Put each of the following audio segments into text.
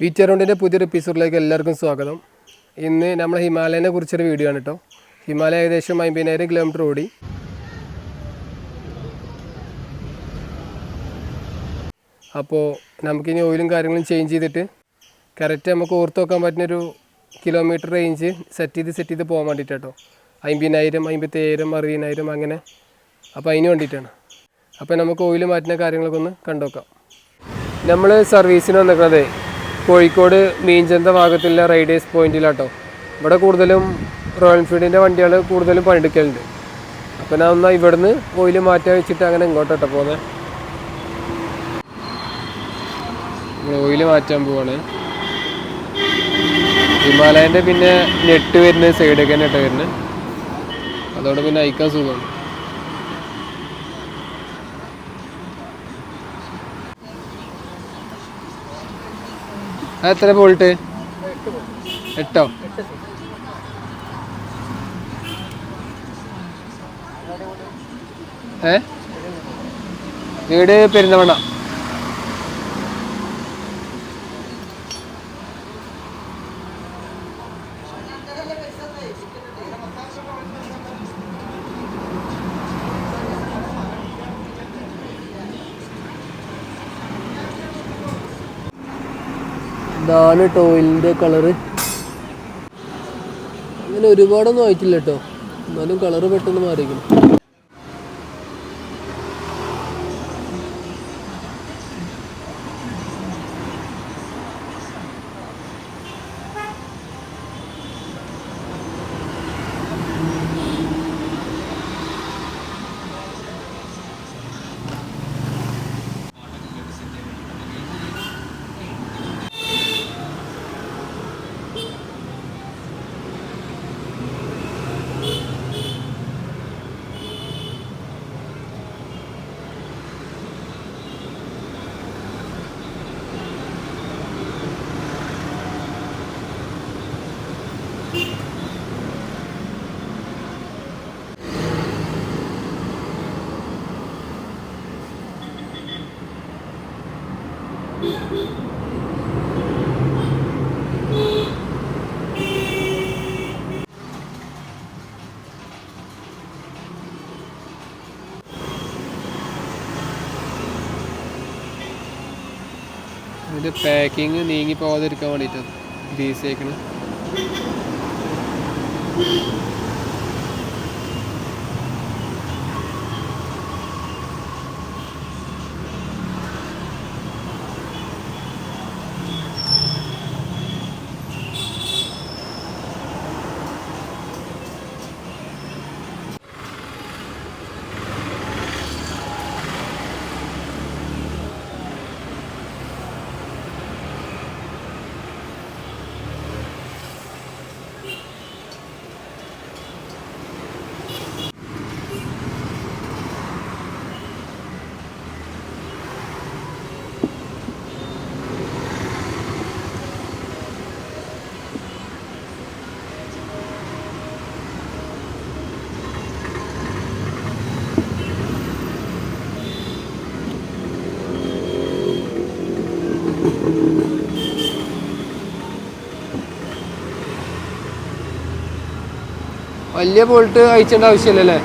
Beach അറൗണ്ടിൻ്റെ പുതിയൊരു എപ്പിസോഡിലേക്ക് എല്ലാവർക്കും സ്വാഗതം. ഇന്ന് നമ്മൾ ഹിമാലയനെ കുറിച്ചൊരു വീഡിയോ ആണ് കേട്ടോ. ഹിമാലയ ഏകദേശം 50,000 കിലോമീറ്റർ ഓടി. അപ്പോൾ നമുക്കിനി ഓയിലും കാര്യങ്ങളും ചേഞ്ച് ചെയ്തിട്ട് കറക്റ്റ് നമുക്ക് ഓർത്ത് വെക്കാൻ പറ്റുന്നൊരു കിലോമീറ്റർ റേഞ്ച് സെറ്റ് ചെയ്ത് പോകാൻ വേണ്ടിയിട്ട് കേട്ടോ. 50,000, 57,000, 60,000 അങ്ങനെ. അപ്പോൾ അതിന് വേണ്ടിയിട്ടാണ്. അപ്പോൾ നമുക്ക് ഓയിൽ മാറ്റുന്ന കാര്യങ്ങളൊക്കെ ഒന്ന് കണ്ടുനോക്കാം. നമ്മൾ സർവീസിന് വന്നിരിക്കുന്നത് കോഴിക്കോട് മീൻചന്ത ഭാഗത്തുള്ള റൈഡേഴ്സ് പോയിന്റിലാട്ടോ. ഇവിടെ കൂടുതലും റോയൽ എൻഫീൽഡിൻ്റെ വണ്ടികൾ കൂടുതലും പണിയെടുക്കലുണ്ട്. അപ്പോൾ ഞാൻ എന്നാൽ ഇവിടുന്ന് ഓയിൽ മാറ്റാൻ വെച്ചിട്ട് അങ്ങനെ ഇങ്ങോട്ടോ പോകുന്നത്. ഓയിൽ മാറ്റാൻ പോവാണ്. ഹിമാലയൻ്റെ പിന്നെ നെറ്റ് വരുന്നത് സൈഡൊക്കെ നെട്ട് വരുന്നത്, അതോടെ പിന്നെ അയക്കാൻ സുഖമാണ്. എത്ര വോൾട്ട്? 8. വീട് പെരുന്തമണ്ണ. ഇതാണ് ടോയിലിൻ്റെ കളറ്. അങ്ങനെ ഒരുപാടൊന്നും ആയിട്ടില്ല കേട്ടോ, എന്നാലും കളറ് പെട്ടെന്ന് മാറിയിരിക്കണം. ഇതിൻ്റെ പാക്കിങ് നീങ്ങി പോകാതിരിക്കാൻ വേണ്ടിയിട്ടാണ് ഗ്രീസ് ആക്കണത്. വലിയ ബോൾട്ട് അയച്ചേണ്ട ആവശ്യമില്ലല്ലേ?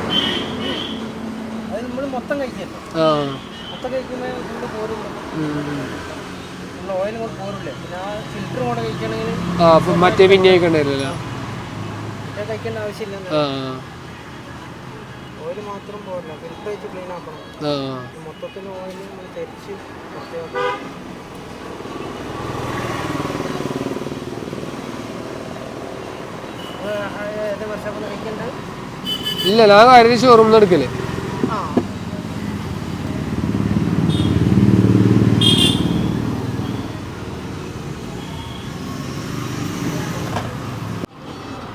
മറ്റേ പിന്നെ കഴിക്കണ്ടല്ലോ. ഇല്ല, ഞാൻ കാര്യം ഷോറൂമിൽ നിന്ന് എടുക്കല്.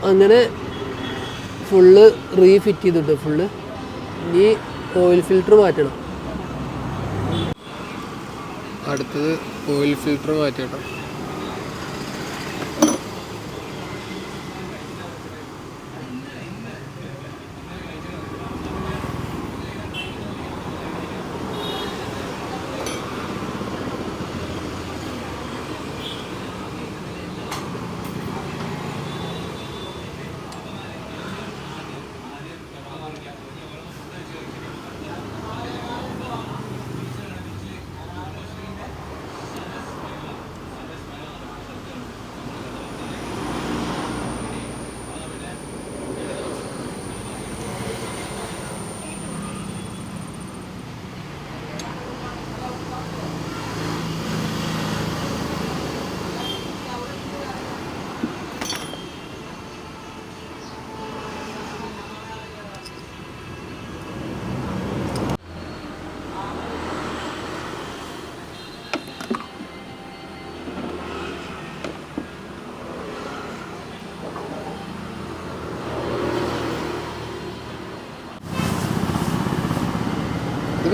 അങ്ങനെ ഫുള്ള് റീഫിറ്റ് ചെയ്തിട്ട് ഫുള്ള്. ഇനി ഓയിൽ ഫിൽറ്റർ മാറ്റണം. അടുത്തത് ഓയിൽ ഫിൽറ്റർ മാറ്റണം.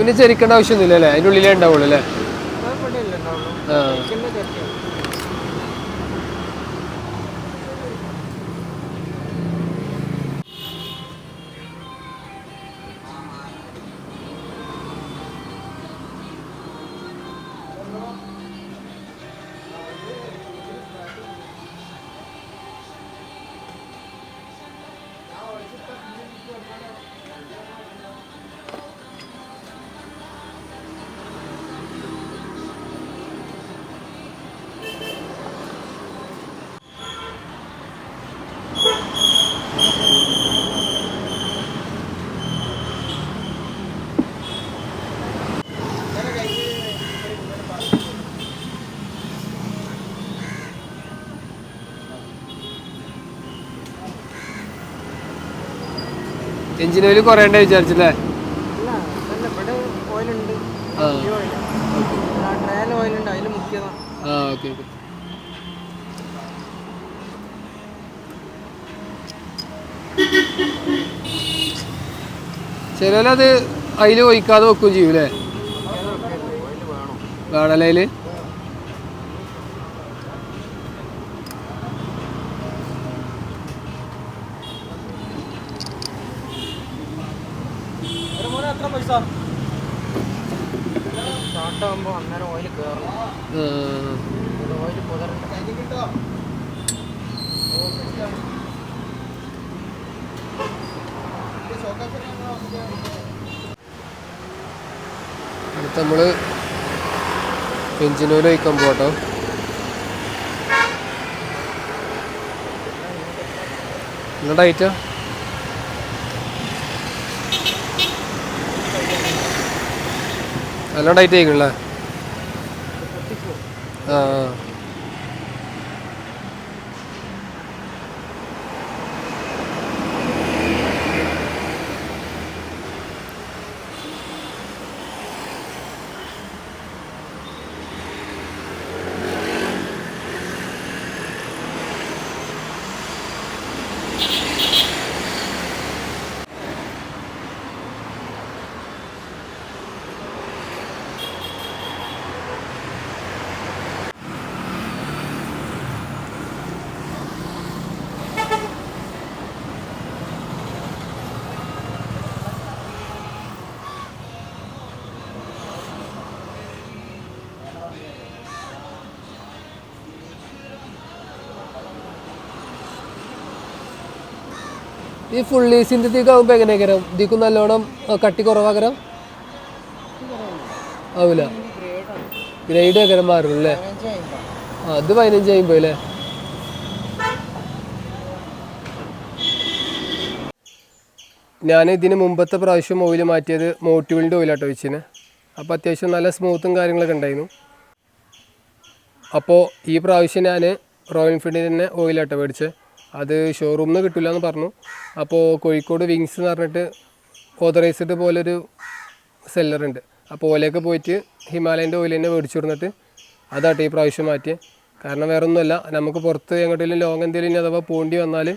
പിന്നെ ചെരിക്കേണ്ട ആവശ്യമൊന്നുമില്ല അല്ലേ? അതിൻ്റെ ഉള്ളിലേ ഉണ്ടാവുള്ളൂ അല്ലേ? ആ എഞ്ചിൻ ഓയിൽ കുറയണ്ട വിചാരിച്ചല്ലേ? ചിലത് അതിൽ ഒഴിക്കാതെ വെക്കുകയും ചെയ്യൂലേ? വേണല്ലേ അതിൽ? അടുത്ത നമ്മള് എഞ്ചിൻ ഓയിൽ ഒഴിക്കാൻ പോട്ടോ. നല്ല ടൈറ്റാ. നല്ല ടൈറ്റ് ആയിക്കണല്ലേ? ആ ഈ ഫുള്ളി സിന്തറ്റിക് ആകുമ്പോൾ എങ്ങനെയാക്കരം? ഇതിക്കും നല്ലോണം കട്ടി കുറവാകരം ആവൂല? ഗ്രേഡ് ആക്കരം മാറും അല്ലേ? അത് 15 അല്ലേ? ഞാൻ ഇതിന് മുമ്പത്തെ പ്രാവശ്യം ഓയിൽ മാറ്റിയത് മോട്ടീവിൻ്റെ ഓയിലാട്ടോ വെച്ചിന്. അപ്പോൾ അത്യാവശ്യം നല്ല സ്മൂത്തും കാര്യങ്ങളൊക്കെ ഉണ്ടായിരുന്നു. അപ്പോൾ ഈ പ്രാവശ്യം ഞാൻ റോയൽ എൻഫീൽഡിൻ്റെ തന്നെ ഓയിലാട്ടോ മേടിച്ചത്. അത് ഷോറൂമിൽ നിന്ന് കിട്ടില്ല എന്ന് പറഞ്ഞു. അപ്പോൾ കോഴിക്കോട് വിങ്സ് എന്ന് പറഞ്ഞിട്ട് ഓതറൈസ്ഡ് പോലൊരു സെല്ലറുണ്ട്. അപ്പോൾ ഓലയൊക്കെ പോയിട്ട് ഹിമാലയൻ്റെ ഓയിൽ തന്നെ മേടിച്ചു കൊടുത്തിട്ട് അതാട്ടോ ഈ പ്രാവശ്യം മാറ്റിയത്. കാരണം വേറെ ഒന്നുമല്ല, നമുക്ക് പുറത്ത് എങ്ങോട്ടെങ്കിലും ലോങ് എന്തെങ്കിലും അഥവാ പോണ്ടി വന്നാൽ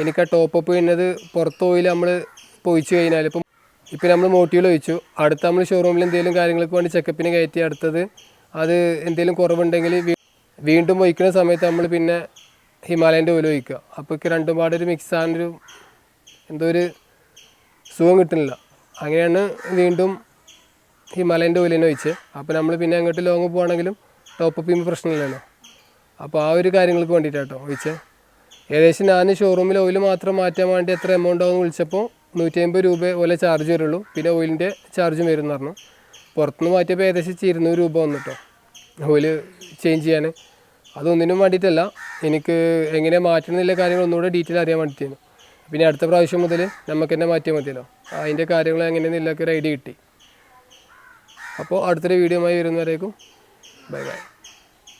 എനിക്ക് ആ ടോപ്പപ്പ് ചെയ്യുന്നത് പുറത്ത് ഓയിൽ നമ്മൾ പൊയിച്ചു കഴിഞ്ഞാൽ ഇപ്പം നമ്മൾ മോട്ടീവിൽ ഒഴിച്ചു, അടുത്ത നമ്മൾ ഷോറൂമിൽ എന്തെങ്കിലും കാര്യങ്ങൾക്ക് വേണ്ടി ചെക്കപ്പിന് കയറ്റി അടുത്തത് അത് എന്തെങ്കിലും കുറവുണ്ടെങ്കിൽ വീണ്ടും ഒഴിക്കുന്ന സമയത്ത് നമ്മൾ പിന്നെ ഹിമാലയൻ്റെ ഓയിൽ ഒഴിക്കുക. അപ്പോൾ രണ്ടും പാടൊരു മിക്സ് ആകാനൊരു എന്തോ ഒരു സുഖം കിട്ടുന്നില്ല. അങ്ങനെയാണ് വീണ്ടും ഹിമാലയൻ്റെ ഓയിൽ തന്നെ ഒഴിച്ചത്. അപ്പോൾ നമ്മൾ പിന്നെ അങ്ങോട്ട് ലോങ് പോകുകയാണെങ്കിലും ടോപ്പ് ചെയ്യുമ്പോൾ പ്രശ്നമില്ലല്ലോ. അപ്പോൾ ആ ഒരു കാര്യങ്ങൾക്ക് വേണ്ടിയിട്ടാട്ടോ ഒഴിച്ചത്. ഏകദേശം ഞാൻ ഷോറൂമിൽ ഓയിൽ മാത്രം മാറ്റാൻ വേണ്ടി എത്ര എമൗണ്ട് ആകുമെന്ന് വിളിച്ചപ്പോൾ 150 രൂപ ഓല ചാർജ് വരുള്ളൂ, പിന്നെ ഓയിലിൻ്റെ ചാർജും വരും എന്ന് പറഞ്ഞു. പുറത്തുനിന്ന് മാറ്റിയപ്പോൾ ഏകദേശം 200 രൂപ വന്നിട്ടോ ഓയിൽ ചേഞ്ച് ചെയ്യാൻ. അതൊന്നിനും വേണ്ടിയിട്ടല്ല, എനിക്ക് എങ്ങനെ മാറ്റണമെന്നുള്ള കാര്യങ്ങൾ ഒന്നുകൂടെ ഡീറ്റെയിൽ അറിയാൻ വേണ്ടിയിട്ടായിരുന്നു. പിന്നെ അടുത്ത പ്രാവശ്യം മുതൽ നമുക്ക് തന്നെ മാറ്റിയാൽ മതിയല്ലോ, അതിൻ്റെ കാര്യങ്ങൾ എങ്ങനെയെന്നുള്ളൊക്കെ ഒരു ഐഡിയ കിട്ടി. അപ്പോൾ അടുത്തൊരു വീഡിയോ ആയി വരുന്നവരേക്കും ബൈ ബൈ.